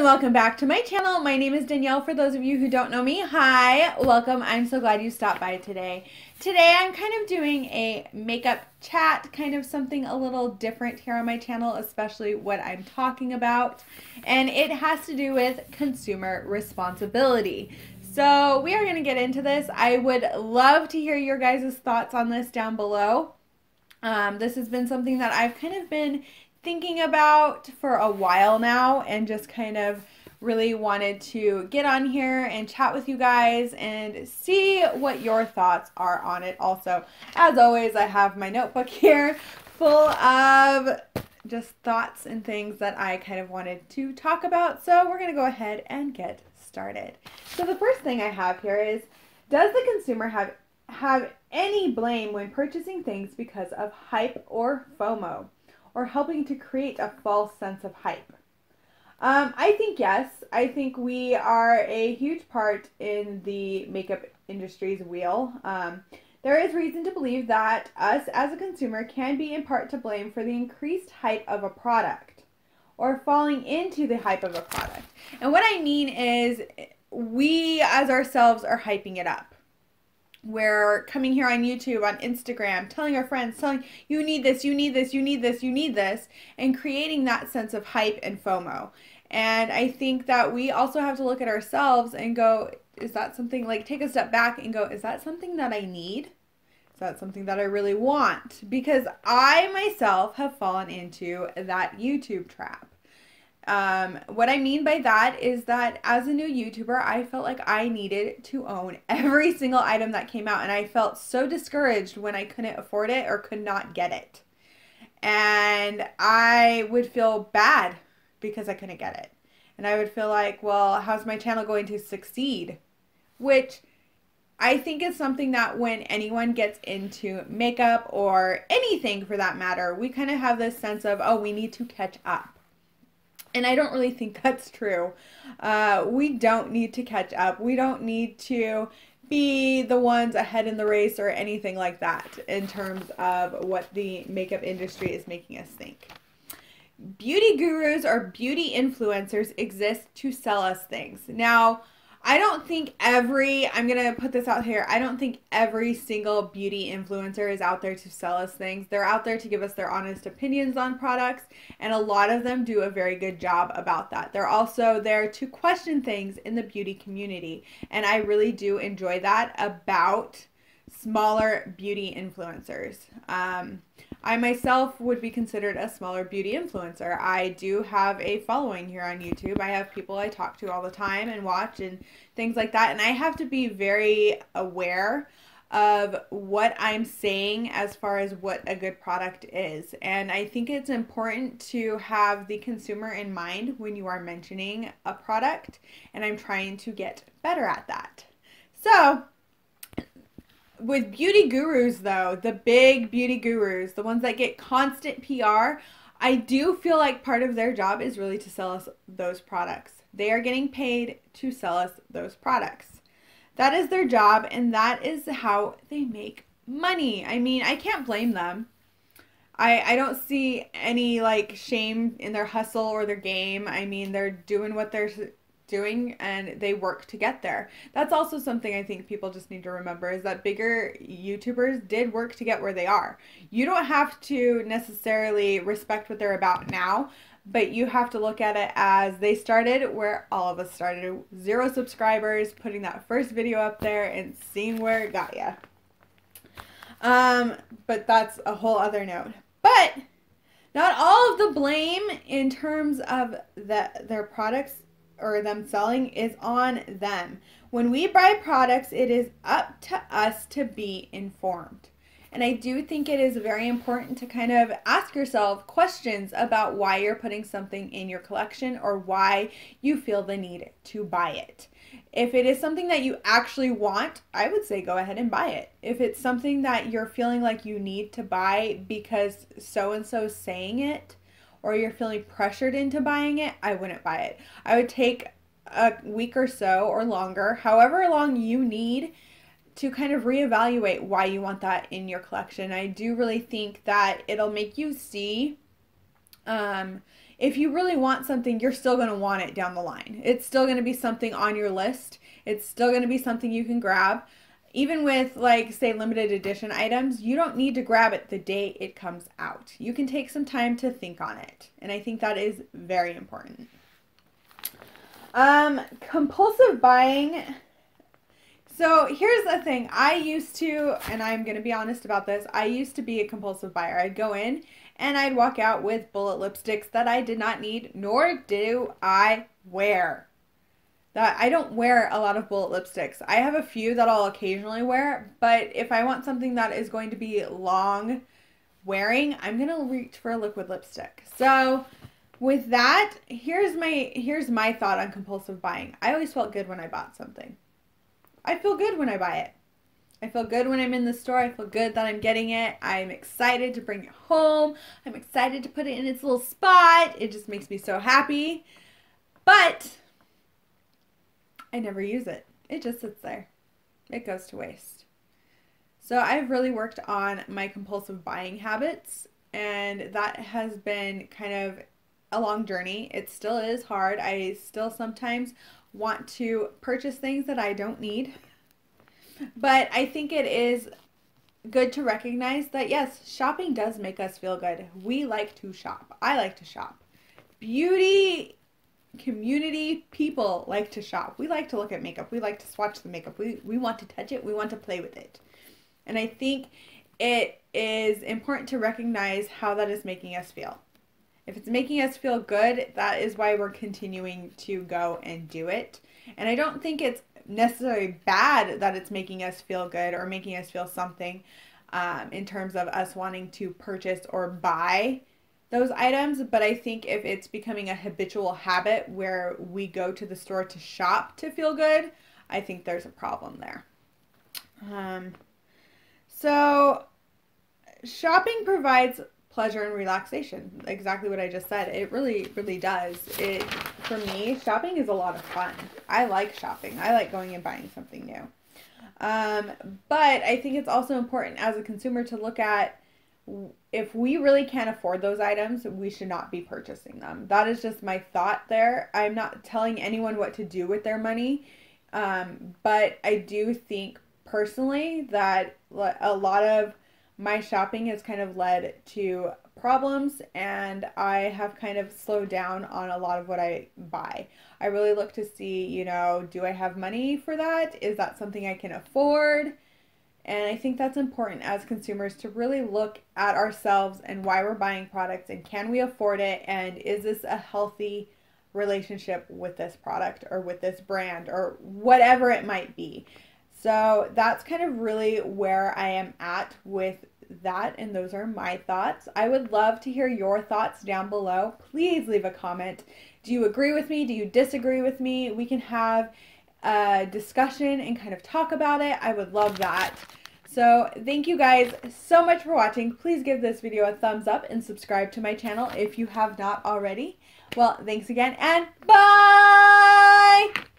and welcome back to my channel. My name is Danielle. For those of you who don't know me, hi, welcome. I'm so glad you stopped by today. Today I'm kind of doing a makeup chat, kind of something a little different here on my channel, especially what I'm talking about. And it has to do with consumer responsibility. So we are going to get into this. I would love to hear your guys' thoughts on this down below. This has been something that I've kind of been thinking about for a while now, and just kind of really wanted to get on here and chat with you guys and see what your thoughts are on it. Also, as always, I have my notebook here full of just thoughts and things that I kind of wanted to talk about. So we're going to go ahead and get started. So the first thing I have here is, does the consumer have any blame when purchasing things because of hype or FOMO, or helping to create a false sense of hype? I think yes. I think we are a huge part in the makeup industry's wheel. There is reason to believe that us as a consumer can be in part to blame for the increased hype of a product, or falling into the hype of a product. And what I mean is, we as ourselves are hyping it up. We're coming here on YouTube, on Instagram, telling our friends, telling you need this, you need this, you need this, you need this, and creating that sense of hype and FOMO. And I think that we also have to look at ourselves and go, is that something, like, take a step back and go, is that something that I need? Is that something that I really want? Because I myself have fallen into that YouTube trap. What I mean by that is that as a new YouTuber, I felt like I needed to own every single item that came out, and I felt so discouraged when I couldn't afford it or could not get it. And I would feel bad because I couldn't get it. And I would feel like, well, how's my channel going to succeed? Which I think is something that when anyone gets into makeup, or anything for that matter, we kind of have this sense of, oh, we need to catch up. And I don't really think that's true. We don't need to catch up. We don't need to be the ones ahead in the race or anything like that in terms of what the makeup industry is making us think. Beauty gurus or beauty influencers exist to sell us things. Now, I don't think I'm going to put this out here, I don't think every single beauty influencer is out there to sell us things. They're out there to give us their honest opinions on products, and a lot of them do a very good job about that. They're also there to question things in the beauty community, and I really do enjoy that about smaller beauty influencers. I myself would be considered a smaller beauty influencer. I do have a following here on YouTube. I have people I talk to all the time and watch and things like that. And I have to be very aware of what I'm saying as far as what a good product is. And I think it's important to have the consumer in mind when you are mentioning a product. And I'm trying to get better at that. So, with beauty gurus though, the big beauty gurus, the ones that get constant PR, I do feel like part of their job is really to sell us those products. They are getting paid to sell us those products. That is their job, and that is how they make money. I mean, I can't blame them. I don't see any like shame in their hustle or their game. I mean, they're doing what they're doing, and they work to get there. That's also something I think people just need to remember, is that bigger YouTubers did work to get where they are. You don't have to necessarily respect what they're about now, but you have to look at it as they started where all of us started. 0 subscribers, putting that first video up there and seeing where it got you. But that's a whole other note. But not all of the blame in terms of their products or them selling is on them. When we buy products, it is up to us to be informed. And I do think it is very important to kind of ask yourself questions about why you're putting something in your collection, or why you feel the need to buy it. If it is something that you actually want, I would say go ahead and buy it. If it's something that you're feeling like you need to buy because so-and-so is saying it, or you're feeling pressured into buying it, I wouldn't buy it. I would take a week or so, or longer, however long you need, to kind of reevaluate why you want that in your collection. I do really think that it'll make you see If you really want something, you're still going to want it down the line. It's still going to be something on your list. It's still going to be something you can grab. Even with, like, say, limited edition items, you don't need to grab it the day it comes out. You can take some time to think on it. And I think that is very important. Compulsive buying. So here's the thing. I used to, and I'm going to be honest about this, I used to be a compulsive buyer. I'd go in and I'd walk out with bullet lipsticks that I did not need, nor do I wear. That I don't wear a lot of bullet lipsticks. I have a few that I'll occasionally wear, but if I want something that is going to be long wearing, I'm going to reach for a liquid lipstick. So with that, here's my thought on compulsive buying. I always felt good when I bought something. I feel good when I buy it. I feel good when I'm in the store. I feel good that I'm getting it. I'm excited to bring it home. I'm excited to put it in its little spot. It just makes me so happy. But I never use it. It just sits there. It goes to waste. So I've really worked on my compulsive buying habits, and that has been kind of a long journey. It still is hard. I still sometimes want to purchase things that I don't need. But I think it is good to recognize that, yes, shopping does make us feel good. We like to shop. I like to shop. Beauty community people like to shop. We like to look at makeup. We like to swatch the makeup. We want to touch it. We want to play with it. And I think it is important to recognize how that is making us feel. If it's making us feel good, that is why we're continuing to go and do it. And I don't think it's necessarily bad that it's making us feel good or making us feel something in terms of us wanting to purchase or buy those items. But I think if it's becoming a habitual habit where we go to the store to shop to feel good, I think there's a problem there. So shopping provides pleasure and relaxation. Exactly what I just said. It really, really does. For me, shopping is a lot of fun. I like shopping. I like going and buying something new. But I think it's also important as a consumer to look at, if we really can't afford those items, we should not be purchasing them. That is just my thought there. I'm not telling anyone what to do with their money. But I do think personally that a lot of my shopping has kind of led to problems, and I have kind of slowed down on a lot of what I buy. I really look to see, do I have money for that? Is that something I can afford? And I think that's important as consumers to really look at ourselves and why we're buying products, and can we afford it, and is this a healthy relationship with this product or with this brand or whatever it might be. So that's kind of really where I am at with that, and those are my thoughts. I would love to hear your thoughts down below. Please leave a comment. Do you agree with me? Do you disagree with me? We can have a discussion and kind of talk about it. I would love that. So thank you guys so much for watching. Please give this video a thumbs up and subscribe to my channel if you have not already. Well, thanks again, and bye!